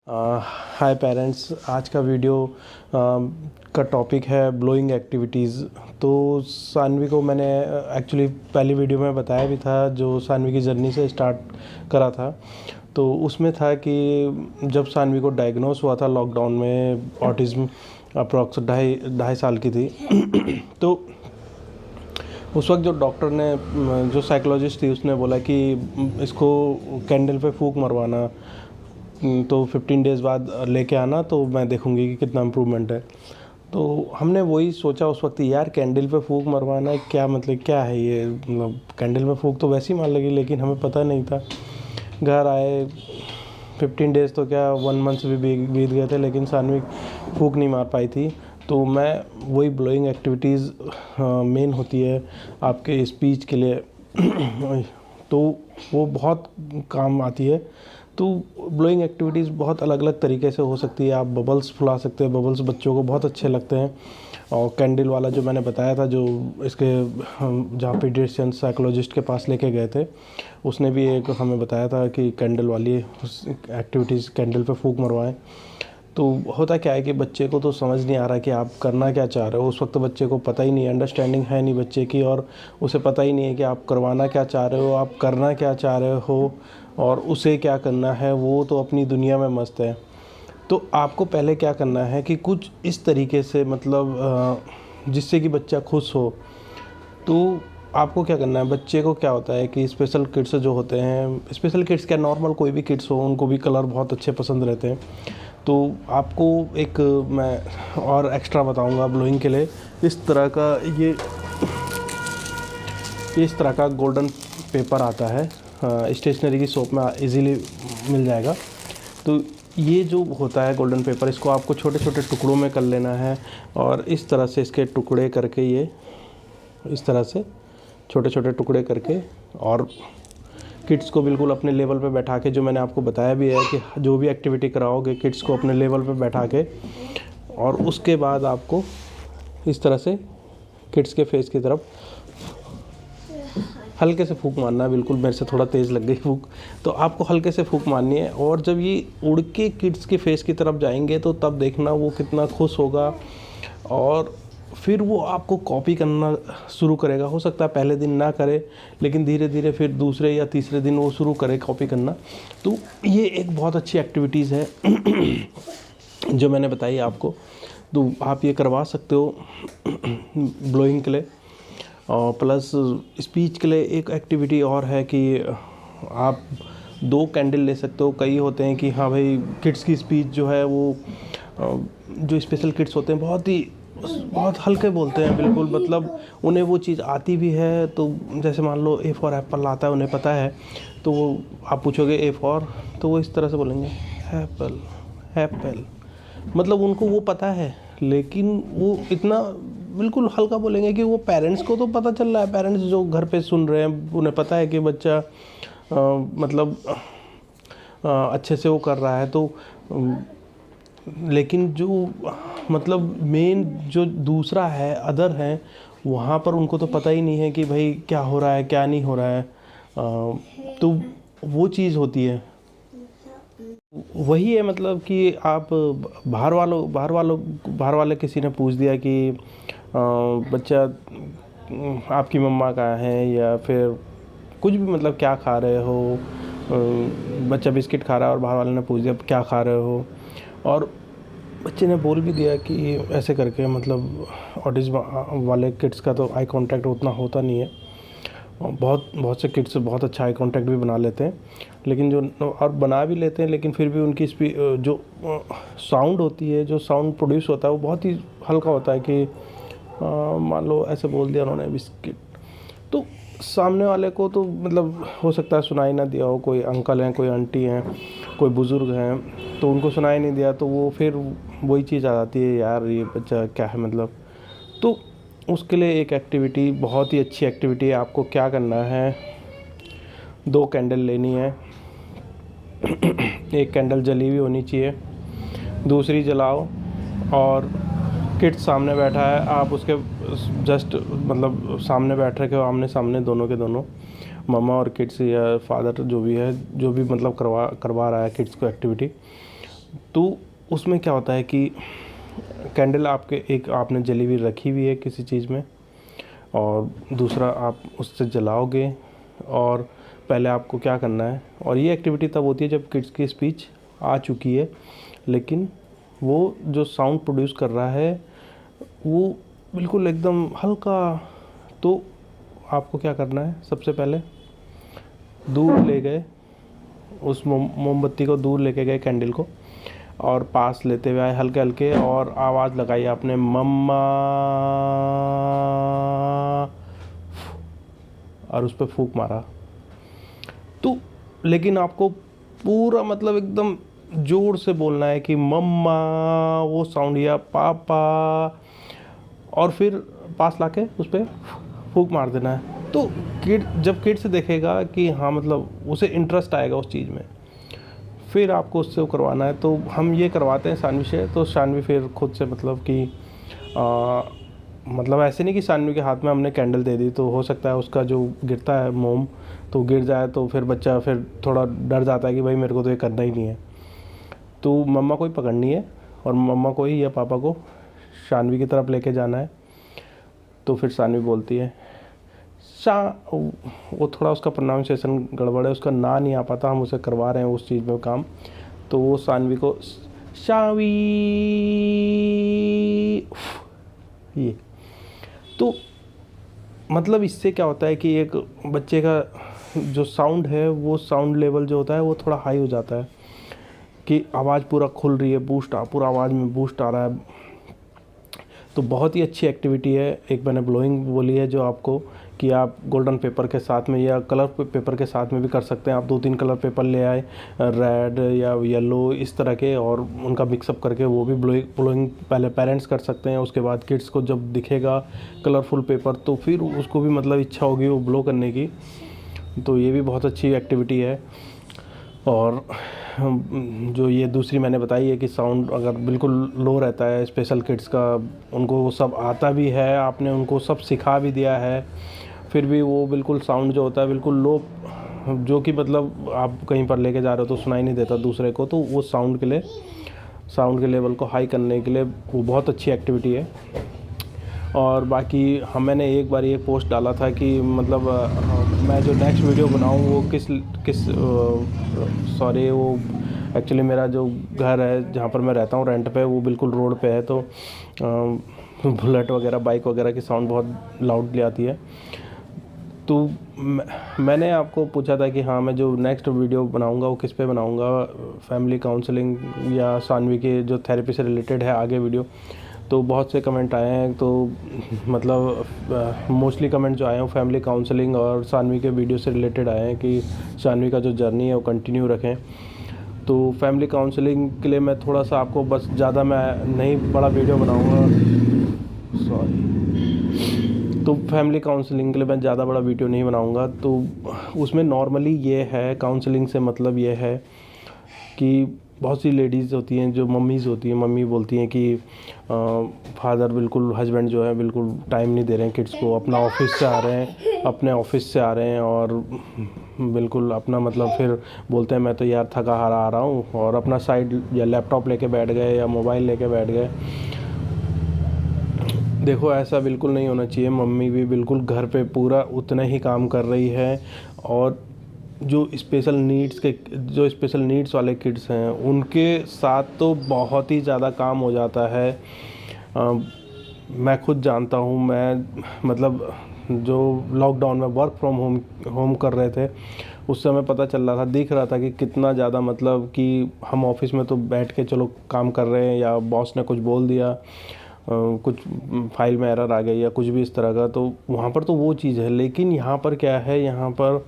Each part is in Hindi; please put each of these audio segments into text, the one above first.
हाय पेरेंट्स, आज का वीडियो का टॉपिक है ब्लोइंग एक्टिविटीज़। तो सानवी को मैंने एक्चुअली पहली वीडियो में बताया भी था, जो सानवी की जर्नी से स्टार्ट करा था। तो उसमें था कि जब सानवी को डायग्नोस हुआ था लॉकडाउन में, ऑटिज़म अप्रॉक्स ढाई साल की थी। तो उस वक्त जो डॉक्टर ने, जो साइकोलॉजिस्ट थी, उसने बोला कि इसको कैंडल पे फूंक मरवाना, तो 15 डेज़ बाद लेके आना, तो मैं देखूंगी कि कितना इम्प्रूवमेंट है। तो हमने वही सोचा उस वक्त, यार कैंडल पे फूंक मरवाना क्या मतलब, क्या है ये, मतलब कैंडल में फूंक तो वैसे ही मार लगी, लेकिन हमें पता नहीं था। घर आए 15 डेज़ तो क्या 1 मंथ भी बीत गए थे, लेकिन सानवी फूंक नहीं मार पाई थी। तो मैं वही ब्लोइंग एक्टिविटीज़ मेन होती है आपके स्पीच के लिए, तो वो बहुत काम आती है। तो ब्लोइंग एक्टिविटीज़ बहुत अलग अलग तरीके से हो सकती है। आप बबल्स फुला सकते हैं, बबल्स बच्चों को बहुत अच्छे लगते हैं। और कैंडल वाला जो मैंने बताया था, जो इसके हम जहाँ पीडियाट्रिशियन साइकोलॉजिस्ट के पास लेके गए थे, उसने भी एक हमें बताया था कि कैंडल वाली एक्टिविटीज़, कैंडल पे फूंक मरवाएं। तो होता क्या है कि बच्चे को तो समझ नहीं आ रहा कि आप करना क्या चाह रहे हो। उस वक्त बच्चे को पता ही नहीं, अंडरस्टैंडिंग है नहीं बच्चे की, और उसे पता ही नहीं है कि आप करवाना क्या चाह रहे हो, आप करना क्या चाह रहे हो, और उसे क्या करना है। वो तो अपनी दुनिया में मस्त है। तो आपको पहले क्या करना है कि कुछ इस तरीके से, मतलब जिससे कि बच्चा खुश हो। तो आपको क्या करना है, बच्चे को क्या होता है कि स्पेशल किड्स जो होते हैं, स्पेशल किड्स क्या, नॉर्मल कोई भी किड्स हो, उनको भी कलर बहुत अच्छे पसंद रहते हैं। तो आपको एक मैं और एक्स्ट्रा बताऊंगा ब्लोइंग के लिए, इस तरह का इस तरह का गोल्डन पेपर आता है, स्टेशनरी की शॉप में इजीली मिल जाएगा। तो ये जो होता है गोल्डन पेपर, इसको आपको छोटे छोटे टुकड़ों में कर लेना है, और इस तरह से इसके टुकड़े करके, ये इस तरह से छोटे छोटे टुकड़े करके, और किड्स को बिल्कुल अपने लेवल पे बैठा के, जो मैंने आपको बताया भी है कि जो भी एक्टिविटी कराओगे किड्स को अपने लेवल पे बैठा के, और उसके बाद आपको इस तरह से किड्स के फेस की तरफ हल्के से फूंक मारना है। बिल्कुल मेरे से थोड़ा तेज़ लग गई फूंक, तो आपको हल्के से फूंक मारनी है। और जब ये उड़ के किड्स के फेस की तरफ जाएंगे, तो तब देखना वो कितना खुश होगा, और फिर वो आपको कॉपी करना शुरू करेगा। हो सकता है पहले दिन ना करे, लेकिन धीरे धीरे फिर दूसरे या तीसरे दिन वो शुरू करे कॉपी करना। तो ये एक बहुत अच्छी एक्टिविटीज़ है जो मैंने बताई आपको। तो आप ये करवा सकते हो ब्लोइंग के लिए। और प्लस स्पीच के लिए एक एक्टिविटी और है कि आप 2 कैंडल ले सकते हो। कई होते हैं कि हाँ भाई, किड्स की स्पीच जो है वो, जो स्पेशल किड्स होते हैं बहुत हल्के बोलते हैं, बिल्कुल मतलब उन्हें वो चीज़ आती भी है। तो जैसे मान लो ए फॉर एप्पल आता है, उन्हें पता है, तो वो आप पूछोगे ए फॉर, तो वो इस तरह से बोलेंगे एप्पल एप्पल, मतलब उनको वो पता है, लेकिन वो इतना बिल्कुल हल्का बोलेंगे कि वो पेरेंट्स को तो पता चल रहा है, पेरेंट्स जो घर पे सुन रहे हैं उन्हें पता है कि बच्चा मतलब अच्छे से वो कर रहा है। तो लेकिन जो मतलब मेन जो दूसरा है, अदर है, वहाँ पर उनको तो पता ही नहीं है कि भाई क्या हो रहा है, क्या नहीं हो रहा है। तो वो चीज़ होती है, वही है। मतलब कि आप बाहर वाले किसी ने पूछ दिया कि बच्चा आपकी मम्मा कहाँ है, या फिर कुछ भी, मतलब क्या खा रहे हो, बच्चा बिस्किट खा रहा है और बाहर वाले ने पूछ दिया क्या खा रहे हो, और बच्चे ने बोल भी दिया कि ऐसे करके, मतलब ऑटिज्म वाले किड्स का तो आई कांटेक्ट उतना होता नहीं है। बहुत से किड्स बहुत अच्छा आई कांटेक्ट भी बना लेते हैं, लेकिन जो और बना भी लेते हैं, लेकिन फिर भी उनकी जो साउंड होती है, जो साउंड प्रोड्यूस होता है, वो बहुत ही हल्का होता है। कि मान लो ऐसे बोल दिया उन्होंने बिस्किट, तो सामने वाले को तो मतलब हो सकता है सुनाई ना दिया हो, कोई अंकल हैं, कोई आंटी हैं, कोई बुज़ुर्ग हैं, तो उनको सुनाई नहीं दिया, तो वो फिर वही चीज़ आ जाती है, यार ये बच्चा क्या है मतलब। तो उसके लिए एक एक्टिविटी, बहुत ही अच्छी एक्टिविटी है। आपको क्या करना है, 2 कैंडल लेनी है। एक कैंडल जली हुई होनी चाहिए, दूसरी जलाओ, और किड्स सामने बैठा है, आप उसके जस्ट मतलब सामने बैठ रखे हो, आमने सामने दोनों के दोनों, मम्मा और किड्स या फादर जो भी है, जो भी मतलब करवा रहा है किड्स को एक्टिविटी। तो उसमें क्या होता है कि कैंडल आपके एक आपने जली हुई रखी हुई है किसी चीज़ में, और दूसरा आप उससे जलाओगे। और पहले आपको क्या करना है, और ये एक्टिविटी तब होती है जब किड्स की स्पीच आ चुकी है, लेकिन वो जो साउंड प्रोड्यूस कर रहा है वो बिल्कुल एकदम हल्का। तो आपको क्या करना है, सबसे पहले दूर ले गए उस मोमबत्ती को, दूर लेके गए कैंडल को, और पास लेते हुए आए हल्के हल्के, और आवाज़ लगाई आपने मम्मा, और उस पर फूंक मारा। तो लेकिन आपको पूरा मतलब एकदम ज़ोर से बोलना है कि मम्मा, वो साउंड, या पापा, और फिर पास लाके उस पर फूंक मार देना है। तो जब किड से देखेगा कि हाँ मतलब उसे इंटरेस्ट आएगा उस चीज़ में, फिर आपको उससे वो करवाना है। तो हम ये करवाते हैं सानवी से। तो सानवी फिर खुद से मतलब कि मतलब ऐसे नहीं कि सानवी के हाथ में हमने कैंडल दे दी तो हो सकता है उसका जो गिरता है मोम तो गिर जाए, तो फिर बच्चा फिर थोड़ा डर जाता है कि भाई मेरे को तो ये करना ही नहीं है। तो मम्मा को ही पकड़नी है, और मम्मा को ही या पापा को सानवी की तरफ लेके जाना है। तो फिर सानवी बोलती है वो थोड़ा उसका प्रोनाउंसिएशन गड़बड़ है, उसका ना नहीं आ पाता, हम उसे करवा रहे हैं उस चीज़ में काम। तो वो सानवी को शावी, ये तो मतलब इससे क्या होता है कि एक बच्चे का जो साउंड है वो साउंड लेवल जो होता है वो थोड़ा हाई हो जाता है, कि आवाज़ पूरा खुल रही है, पूरा आवाज़ में बूस्ट आ रहा है। तो बहुत ही अच्छी एक्टिविटी है। एक मैंने ब्लोइंग बोली है जो आपको, कि आप गोल्डन पेपर के साथ में या कलर पेपर के साथ में भी कर सकते हैं। आप 2-3 कलर पेपर ले आए, रेड या येलो इस तरह के, और उनका मिक्सअप करके वो भी ब्लोइंग पहले पेरेंट्स कर सकते हैं। उसके बाद किड्स को जब दिखेगा कलरफुल पेपर तो फिर उसको भी मतलब इच्छा होगी वो ब्लो करने की। तो ये भी बहुत अच्छी एक्टिविटी है। और जो ये दूसरी मैंने बताई है कि साउंड अगर बिल्कुल लो रहता है स्पेशल किड्स का, उनको वो सब आता भी है, आपने उनको सब सिखा भी दिया है, फिर भी वो बिल्कुल साउंड जो होता है बिल्कुल लो, जो कि मतलब आप कहीं पर लेके जा रहे हो तो सुनाई नहीं देता दूसरे को, तो वो साउंड के लेवल को हाई करने के लिए वो बहुत अच्छी एक्टिविटी है। और बाकी मैंने एक बार ये पोस्ट डाला था कि मतलब मैं जो नेक्स्ट वीडियो बनाऊँ वो किस सॉरी वो एक्चुअली मेरा जो घर है जहाँ पर मैं रहता हूँ रेंट पे, वो बिल्कुल रोड पे है, तो बुलेट वगैरह बाइक वगैरह की साउंड बहुत लाउडली आती है। तो मैंने आपको पूछा था कि हाँ मैं जो नेक्स्ट वीडियो बनाऊंगा वो किस पे बनाऊंगा, फैमिली काउंसलिंग या सानवी के जो थेरेपी से रिलेटेड है आगे वीडियो। तो बहुत से कमेंट आए हैं, तो मतलब मोस्टली कमेंट जो आए हैं वो फैमिली काउंसलिंग और सानवी के वीडियो से रिलेटेड आए हैं कि सानवी का जो जर्नी है वो कंटिन्यू रखें। तो फैमिली काउंसलिंग के लिए मैं थोड़ा सा आपको बस ज़्यादा मैं नहीं बड़ा वीडियो बनाऊँगा, सॉरी। तो फैमिली काउंसलिंग के लिए मैं ज़्यादा बड़ा वीडियो नहीं बनाऊँगा। तो उसमें नॉर्मली ये है, काउंसलिंग से मतलब ये है कि बहुत सी लेडीज़ होती हैं जो मम्मीज़ होती हैं, मम्मी बोलती हैं कि फादर बिल्कुल, हस्बैंड जो है बिल्कुल टाइम नहीं दे रहे हैं किड्स को, अपने ऑफिस से आ रहे हैं और बिल्कुल अपना मतलब फिर बोलते हैं मैं तो यार थका हारा आ रहा हूँ, और अपना साइड या लैपटॉप लेके बैठ गए या मोबाइल लेके बैठ गए। देखो ऐसा बिल्कुल नहीं होना चाहिए। मम्मी भी बिल्कुल घर पे पूरा उतना ही काम कर रही है, और जो स्पेशल नीड्स वाले किड्स हैं उनके साथ तो बहुत ही ज़्यादा काम हो जाता है। मैं खुद जानता हूँ, मैं मतलब जो लॉकडाउन में वर्क फ्रॉम होम कर रहे थे उस समय पता चल रहा था, दिख रहा था कि कितना ज़्यादा मतलब कि हम ऑफिस में तो बैठ के चलो काम कर रहे हैं, या बॉस ने कुछ बोल दिया, कुछ फाइल में एरर आ गई या कुछ भी इस तरह का, तो वहाँ पर तो वो चीज़ है। लेकिन यहाँ पर क्या है, यहाँ पर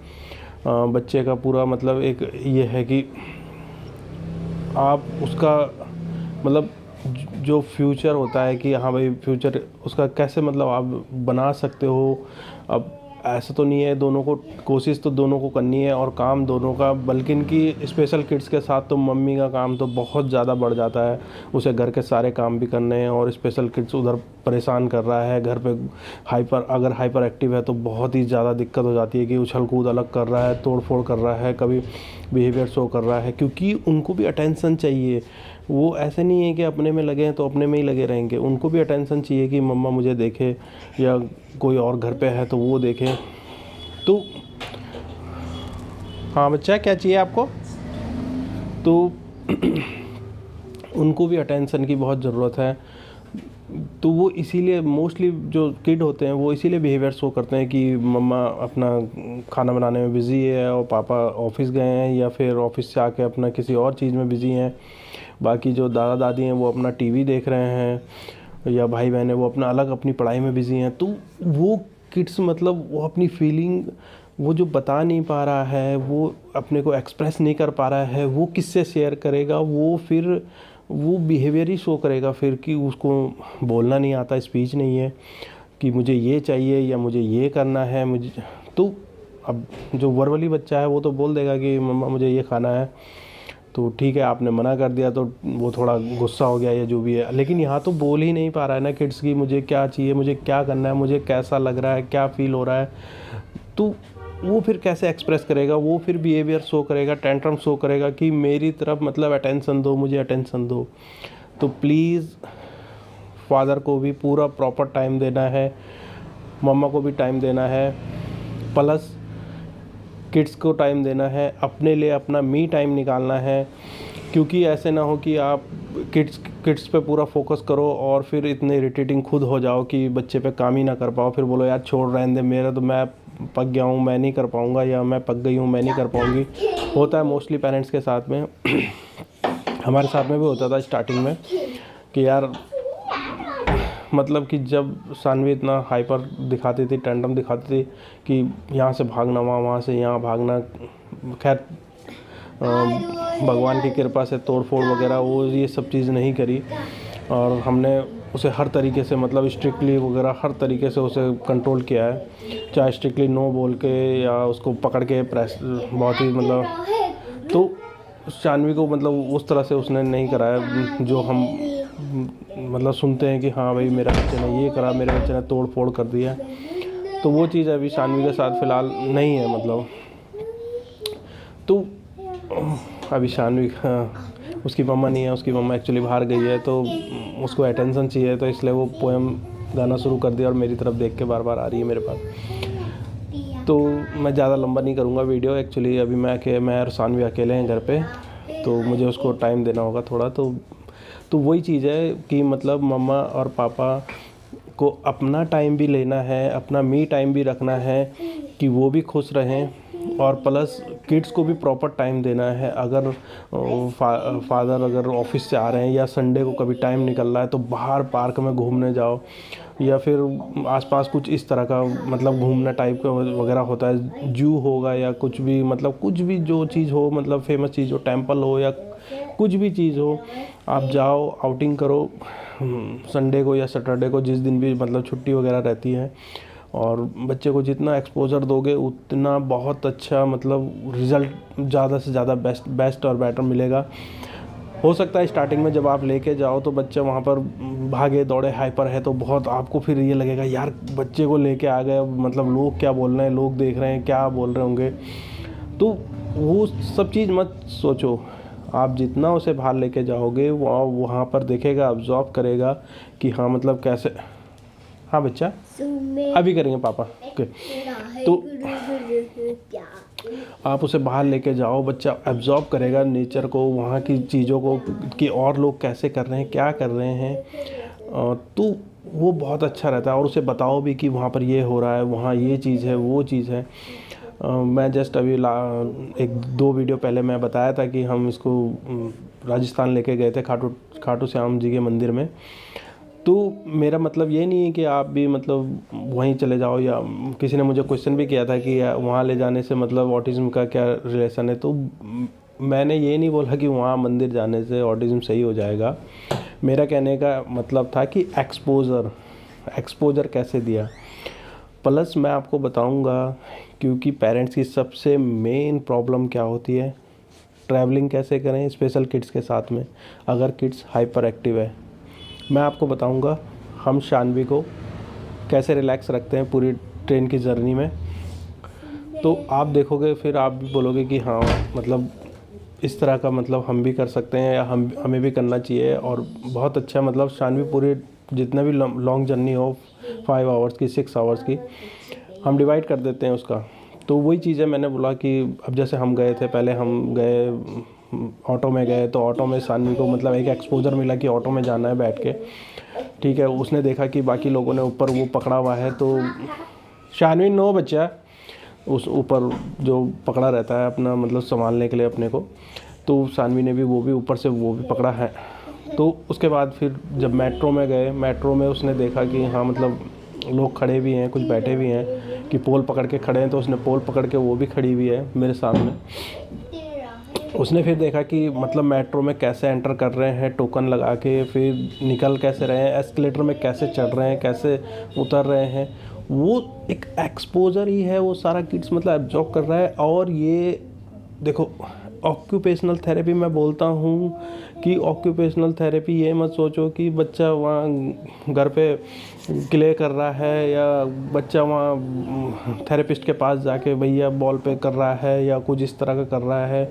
बच्चे का पूरा मतलब एक ये है कि आप उसका मतलब जो फ्यूचर होता है कि हाँ भाई फ्यूचर उसका कैसे मतलब आप बना सकते हो। अब ऐसा तो नहीं है, दोनों को कोशिश तो दोनों को करनी है और काम दोनों का, बल्कि इनकी स्पेशल किड्स के साथ तो मम्मी का काम तो बहुत ज़्यादा बढ़ जाता है। उसे घर के सारे काम भी करने हैं और स्पेशल किड्स उधर परेशान कर रहा है घर पे, अगर हाइपर एक्टिव है तो बहुत ही ज़्यादा दिक्कत हो जाती है कि उछल कूद अलग कर रहा है, तोड़ फोड़ कर रहा है, कभी बिहेवियर शो कर रहा है, क्योंकि उनको भी अटेंशन चाहिए। वो ऐसे नहीं है कि अपने में लगे हैं तो अपने में ही लगे रहेंगे, उनको भी अटेंशन चाहिए कि मम्मा मुझे देखे या कोई और घर पे है तो वो देखे। तो हाँ बच्चा, क्या चाहिए आपको? तो उनको भी अटेंशन की बहुत ज़रूरत है। तो वो इसीलिए मोस्टली जो किड होते हैं वो इसीलिए बिहेवियर शो करते हैं कि मम्मा अपना खाना बनाने में बिज़ी है और पापा ऑफिस गए हैं, या फिर ऑफिस से आके अपना किसी और चीज़ में बिज़ी हैं। बाकी जो दादा दादी हैं वो अपना टीवी देख रहे हैं, या भाई बहन है वो अपना अलग अपनी पढ़ाई में बिज़ी हैं। तो वो किड्स मतलब वो अपनी फीलिंग वो जो बता नहीं पा रहा है, वो अपने को एक्सप्रेस नहीं कर पा रहा है, वो किससे शेयर करेगा? वो फिर वो बिहेवियर ही शो करेगा फिर कि उसको बोलना नहीं आता, स्पीच नहीं है कि मुझे ये चाहिए या मुझे ये करना है मुझे। तो अब जो वर्बली बच्चा है वो तो बोल देगा कि मम्मा मुझे ये खाना है, तो ठीक है आपने मना कर दिया तो वो थोड़ा गुस्सा हो गया या जो भी है। लेकिन यहाँ तो बोल ही नहीं पा रहा है ना किड्स की मुझे क्या चाहिए, मुझे क्या करना है, मुझे कैसा लग रहा है, क्या फील हो रहा है। तो वो फिर कैसे एक्सप्रेस करेगा? वो फिर बिहेवियर शो करेगा, टेंट्रम शो करेगा कि मेरी तरफ मतलब अटेंशन दो, मुझे अटेंशन दो। तो प्लीज़ फादर को भी पूरा प्रॉपर टाइम देना है, मम्मा को भी टाइम देना है, प्लस किड्स को टाइम देना है, अपने लिए अपना मी टाइम निकालना है। क्योंकि ऐसे ना हो कि आप किड्स पे पूरा फोकस करो और फिर इतने इरिटेटिंग खुद हो जाओ कि बच्चे पे काम ही ना कर पाओ, फिर बोलो यार छोड़ रहने दे, मेरा तो मैं पक गया हूँ मैं नहीं कर पाऊँगा, या मैं पक गई हूँ मैं नहीं कर पाऊँगी। होता है मोस्टली पेरेंट्स के साथ में हमारे साथ में भी होता था स्टार्टिंग में कि यार मतलब कि जब सानवी इतना हाइपर दिखाती थी, टेंडम दिखाती थी कि यहाँ से भागना वहाँ से यहाँ भागना। खैर भगवान की कृपा से तोड़ फोड़ वगैरह वो ये सब चीज़ नहीं करी, और हमने उसे हर तरीके से मतलब स्ट्रिक्टली वगैरह हर तरीके से उसे कंट्रोल किया है, चाहे स्ट्रिक्टली नो बोल के या उसको पकड़ के प्रेस बहुत ही मतलब। तो शानवी को मतलब उस तरह से उसने नहीं कराया जो हम मतलब सुनते हैं कि हाँ भाई मेरे बच्चे ने ये करा, मेरे बच्चे ने तोड़ फोड़ कर दिया। तो वो चीज़ अभी शानवी के साथ फ़िलहाल नहीं है मतलब। तो अभी शानवी उसकी मम्मा नहीं है, उसकी मम्मा एक्चुअली बाहर गई है, तो उसको अटेंशन चाहिए, तो इसलिए वो पोएम गाना शुरू कर दिया और मेरी तरफ देख के बार बार आ रही है मेरे पास। तो मैं ज़्यादा लंबा नहीं करूँगा वीडियो। एक्चुअली अभी मैं और सानवी अकेले हैं घर पे, तो मुझे उसको टाइम देना होगा थोड़ा। तो वही चीज़ है कि मतलब मम्मा और पापा को अपना टाइम भी लेना है, अपना मी टाइम भी रखना है कि वो भी खुश रहें, और प्लस किड्स को भी प्रॉपर टाइम देना है। अगर फादर अगर ऑफिस से आ रहे हैं या संडे को कभी टाइम निकल रहा है तो बाहर पार्क में घूमने जाओ, या फिर आसपास कुछ इस तरह का मतलब घूमना टाइप का वगैरह होता है, जू होगा या कुछ भी मतलब कुछ भी जो चीज़ हो मतलब फेमस चीज़ हो, टेंपल हो या कुछ भी चीज़ हो, आप जाओ आउटिंग करो संडे को या सैटरडे को, जिस दिन भी मतलब छुट्टी वगैरह रहती है। और बच्चे को जितना एक्सपोजर दोगे उतना बहुत अच्छा मतलब रिज़ल्ट ज़्यादा से ज़्यादा बेस्ट और बेटर मिलेगा। हो सकता है स्टार्टिंग में जब आप लेके जाओ तो बच्चा वहाँ पर भागे दौड़े हाइपर है, तो बहुत आपको फिर ये लगेगा यार बच्चे को लेके आ गए, मतलब लोग क्या बोल रहे हैं, लोग देख रहे हैं क्या बोल रहे होंगे। तो वो सब चीज़ मत सोचो, आप जितना उसे बाहर लेके जाओगे वो वहाँ पर देखेगा, ऑब्जर्व करेगा कि हाँ मतलब कैसे। हाँ बच्चा अभी करेंगे पापा ओके। तो आप उसे बाहर लेके जाओ, बच्चा एब्जॉर्ब करेगा नेचर को, वहाँ की चीज़ों को कि और लोग कैसे कर रहे हैं, क्या कर रहे हैं। तो वो बहुत अच्छा रहता है। और उसे बताओ भी कि वहाँ पर ये हो रहा है, वहाँ ये चीज़ है, वो चीज़ है। मैं जस्ट अभी 1-2 वीडियो पहले मैं बताया था कि हम इसको राजस्थान लेके गए थे खाटू श्याम जी के मंदिर में। तो मेरा मतलब ये नहीं है कि आप भी मतलब वहीं चले जाओ, या किसी ने मुझे क्वेश्चन भी किया था कि वहाँ ले जाने से मतलब ऑटिज़म का क्या रिलेशन है। तो मैंने ये नहीं बोला कि वहाँ मंदिर जाने से ऑटिज़म सही हो जाएगा। मेरा कहने का मतलब था कि एक्सपोजर कैसे दिया। प्लस मैं आपको बताऊँगा क्योंकि पेरेंट्स की सबसे मेन प्रॉब्लम क्या होती है, ट्रैवलिंग कैसे करें स्पेशल किड्स के साथ में अगर किड्स हाइपर एक्टिव है। मैं आपको बताऊंगा हम शानवी को कैसे रिलैक्स रखते हैं पूरी ट्रेन की जर्नी में। तो आप देखोगे फिर आप भी बोलोगे कि हाँ मतलब इस तरह का मतलब हम भी कर सकते हैं या हमें भी करना चाहिए। और बहुत अच्छा मतलब शानवी पूरे जितना भी लॉन्ग जर्नी हो 5 आवर्स की 6 आवर्स की हम डिवाइड कर देते हैं उसका। तो वही चीज़ है, मैंने बोला कि अब जैसे हम गए थे, पहले हम गए ऑटो में गए, तो ऑटो में सानवी को मतलब एक एक्सपोजर मिला कि ऑटो में जाना है बैठ के, ठीक है। उसने देखा कि बाकी लोगों ने ऊपर वो पकड़ा हुआ है, तो शानवी 9 बच्चा उस ऊपर जो पकड़ा रहता है अपना मतलब संभालने के लिए अपने को, तो सानवी ने भी वो भी ऊपर से वो भी पकड़ा है। तो उसके बाद फिर जब मेट्रो में गए, मेट्रो में उसने देखा कि हाँ मतलब लोग खड़े भी हैं, कुछ बैठे भी हैं, कि पोल पकड़ के खड़े हैं, तो उसने पोल पकड़ के वो भी खड़ी हुई है मेरे सामने। उसने फिर देखा कि मतलब मेट्रो में कैसे एंटर कर रहे हैं टोकन लगा के, फिर निकल कैसे रहे हैं, एस्केलेटर में कैसे चढ़ रहे हैं, कैसे उतर रहे हैं। वो एक एक्सपोजर ही है, वो सारा किड्स मतलब एब्जॉर्ब कर रहा है। और ये देखो ऑक्यूपेशनल थेरेपी मैं बोलता हूँ कि ऑक्यूपेशनल थेरेपी ये मत सोचो कि बच्चा वहाँ घर पे क्ले कर रहा है या बच्चा वहाँ थेरेपिस्ट के पास जाके भैया बॉल पे कर रहा है या कुछ इस तरह का कर रहा है।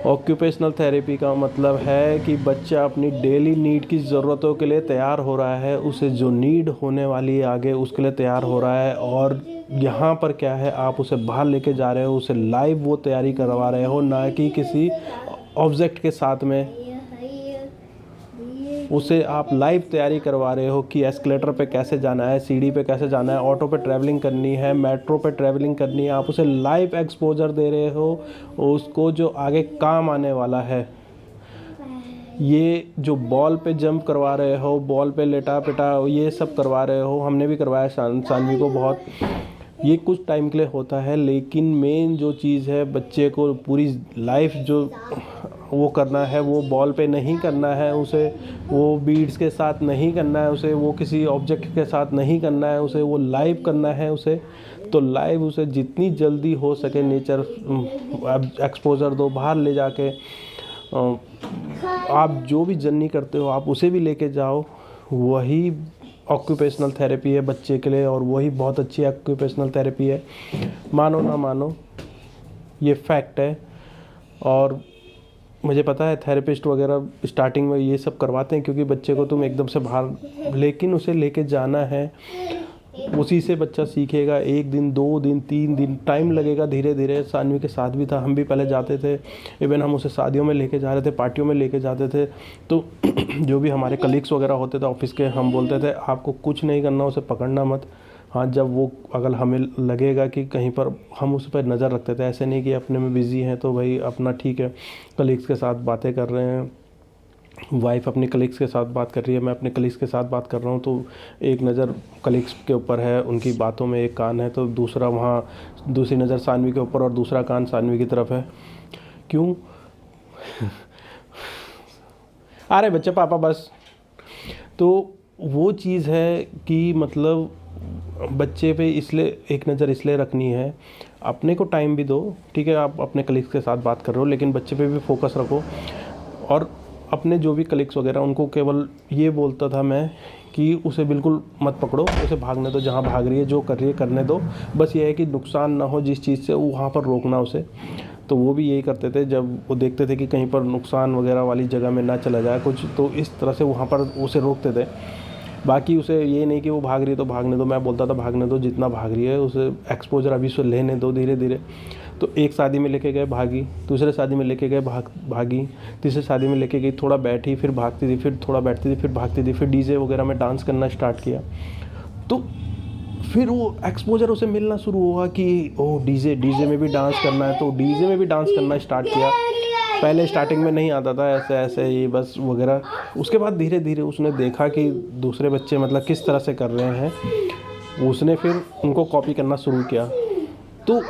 ऑक्यूपेशनल थेरेपी का मतलब है कि बच्चा अपनी डेली नीड की ज़रूरतों के लिए तैयार हो रहा है, उसे जो नीड होने वाली है आगे उसके लिए तैयार हो रहा है। और यहाँ पर क्या है, आप उसे बाहर लेके जा रहे हो, उसे लाइव वो तैयारी करवा रहे हो, ना कि किसी ऑब्जेक्ट के साथ में। उसे आप लाइव तैयारी करवा रहे हो कि एस्केलेटर पे कैसे जाना है, सीढ़ी पे कैसे जाना है, ऑटो पे ट्रैवलिंग करनी है, मेट्रो पे ट्रैवलिंग करनी है। आप उसे लाइव एक्सपोजर दे रहे हो उसको जो आगे काम आने वाला है। ये जो बॉल पे जंप करवा रहे हो, बॉल पे लेटा पेटा ये सब करवा रहे हो, हमने भी करवाया सानवी को बहुत। ये कुछ टाइम के लिए होता है, लेकिन मेन जो चीज़ है बच्चे को पूरी लाइफ जो वो करना है वो बॉल पे नहीं करना है, उसे वो बीड्स के साथ नहीं करना है, उसे वो किसी ऑब्जेक्ट के साथ नहीं करना है, उसे वो लाइव करना है उसे। तो लाइव उसे जितनी जल्दी हो सके नेचर एक्सपोजर दो, बाहर ले जाके आप जो भी जर्नी करते हो आप उसे भी लेके जाओ। वही ऑक्यूपेशनल थेरेपी है बच्चे के लिए, और वही बहुत अच्छी ऑक्यूपेशनल थेरेपी है, मानो ना मानो ये फैक्ट है। और मुझे पता है थेरेपिस्ट वगैरह स्टार्टिंग में ये सब करवाते हैं क्योंकि बच्चे को तुम एकदम से बाहर, लेकिन उसे लेके जाना है, उसी से बच्चा सीखेगा। 1 दिन 2 दिन 3 दिन टाइम लगेगा, धीरे धीरे। सानवी के साथ भी था, हम भी पहले जाते थे, इवन हम उसे शादियों में लेके जा रहे थे, पार्टियों में लेके जाते थे। तो जो भी हमारे कलीग्स वगैरह होते थे ऑफिस के, हम बोलते थे आपको कुछ नहीं करना, उसे पकड़ना मत। हाँ, जब वो अगर हमें लगेगा कि कहीं पर, हम उस पर नज़र रखते थे। ऐसे नहीं कि अपने में बिज़ी हैं तो भाई अपना ठीक है, कलीग्स के साथ बातें कर रहे हैं, वाइफ अपने कलीग्स के साथ बात कर रही है, मैं अपने कलीग्स के साथ बात कर रहा हूँ, तो एक नज़र कलीग्स के ऊपर है, उनकी बातों में एक कान है, तो दूसरा वहाँ दूसरी नज़र सानवी के ऊपर और दूसरा कान सानवी की तरफ है। क्यों? अरे बच्चे पापा बस। तो वो चीज़ है कि मतलब बच्चे पे इसलिए एक नज़र इसलिए रखनी है, अपने को टाइम भी दो, ठीक है, आप अपने कलीग्स के साथ बात कर रहे हो, लेकिन बच्चे पे भी फोकस रखो। और अपने जो भी कलीग्स वगैरह उनको केवल ये बोलता था मैं कि उसे बिल्कुल मत पकड़ो, उसे भागने दो, जहाँ भाग रही है जो कर रही है करने दो, बस ये है कि नुकसान ना हो जिस चीज़ से, वहाँ पर रोकना उसे। तो वो भी यही करते थे, जब वो देखते थे कि कहीं पर नुकसान वगैरह वाली जगह में ना चला जाए कुछ, तो इस तरह से वहाँ पर उसे रोकते थे। बाकी उसे ये नहीं कि वो भाग रही है तो भागने दो, मैं बोलता था भागने दो, जितना भाग रही है उसे एक्सपोजर अभी उसे लेने दो धीरे धीरे। तो एक शादी में लेके गए भागी, दूसरे शादी में लेके गए भागी, तीसरे शादी में लेके गई, थोड़ा बैठी फिर भागती थी, फिर थोड़ा बैठती थी फिर भागती थी, फिर डीजे वगैरह में डांस करना स्टार्ट किया। तो फिर वो एक्सपोजर उसे मिलना शुरू हुआ कि ओह डीजे में भी डांस करना है, तो डीजे में भी डांस करना स्टार्ट किया। पहले स्टार्टिंग में नहीं आता था, ऐसे ऐसे ही बस वगैरह। उसके बाद धीरे धीरे उसने देखा कि दूसरे बच्चे मतलब किस तरह से कर रहे हैं, उसने फिर उनको कॉपी करना शुरू किया। तो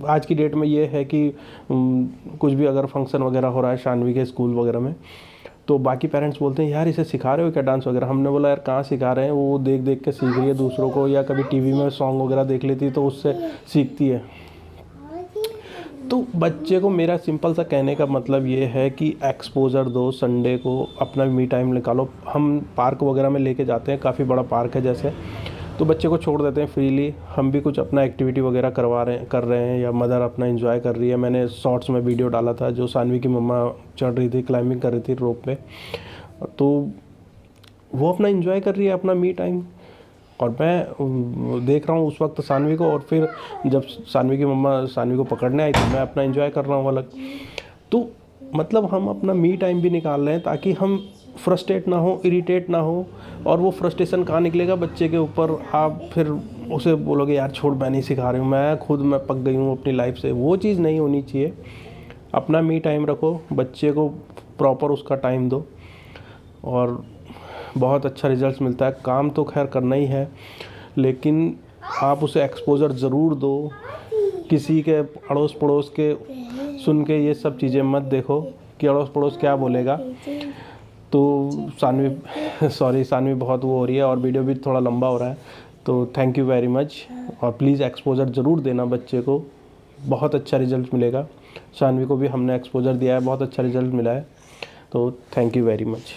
आज की डेट में ये है कि कुछ भी अगर फंक्शन वगैरह हो रहा है शानवी के स्कूल वगैरह में, तो बाकी पेरेंट्स बोलते हैं यार इसे सिखा रहे हो क्या डांस वगैरह। हमने बोला यार कहाँ सिखा रहे हैं, वो देख देख के सीख रही है दूसरों को, या कभी टीवी में सॉन्ग वगैरह देख लेती है तो उससे सीखती है। तो बच्चे को मेरा सिंपल सा कहने का मतलब ये है कि एक्सपोजर दो, संडे को अपना मी टाइम निकालो। हम पार्क वगैरह में लेके जाते हैं, काफ़ी बड़ा पार्क है जैसे, तो बच्चे को छोड़ देते हैं फ्रीली, हम भी कुछ अपना एक्टिविटी वगैरह कर रहे हैं, या मदर अपना एंजॉय कर रही है। मैंने शॉर्ट्स में वीडियो डाला था जो सानवी की मम्मा चढ़ रही थी, क्लाइंबिंग कर रही थी रोप पे, तो वो अपना एंजॉय कर रही है, अपना मी टाइम, और मैं देख रहा हूँ उस वक्त सानवी को, और फिर जब सानवी की मम्मा सानवी को पकड़ने आई तो मैं अपना एंजॉय कर रहा हूँ अलग। तो मतलब हम अपना मी टाइम भी निकाल रहे हैं ताकि हम फ्रस्ट्रेट ना हो, इरिटेट ना हो। और वो फ्रस्ट्रेशन कहाँ निकलेगा? बच्चे के ऊपर। आप फिर उसे बोलोगे यार छोड़, मैं नहीं सिखा रही हूँ, मैं पक गई हूँ अपनी लाइफ से। वो चीज़ नहीं होनी चाहिए। अपना मी टाइम रखो, बच्चे को प्रॉपर उसका टाइम दो, और बहुत अच्छा रिजल्ट मिलता है। काम तो खैर करना ही है, लेकिन आप उसे एक्सपोज़र ज़रूर दो। किसी के अड़ोस पड़ोस के सुन के ये सब चीज़ें मत देखो कि अड़ोस पड़ोस क्या बोलेगा। तो सानवी बहुत वो हो रही है, और वीडियो भी थोड़ा लंबा हो रहा है, तो थैंक यू वेरी मच। और प्लीज़ एक्सपोज़र ज़रूर देना बच्चे को, बहुत अच्छा रिजल्ट मिलेगा। सानवी को भी हमने एक्सपोज़र दिया है, बहुत अच्छा रिजल्ट मिला है, तो थैंक यू वेरी मच।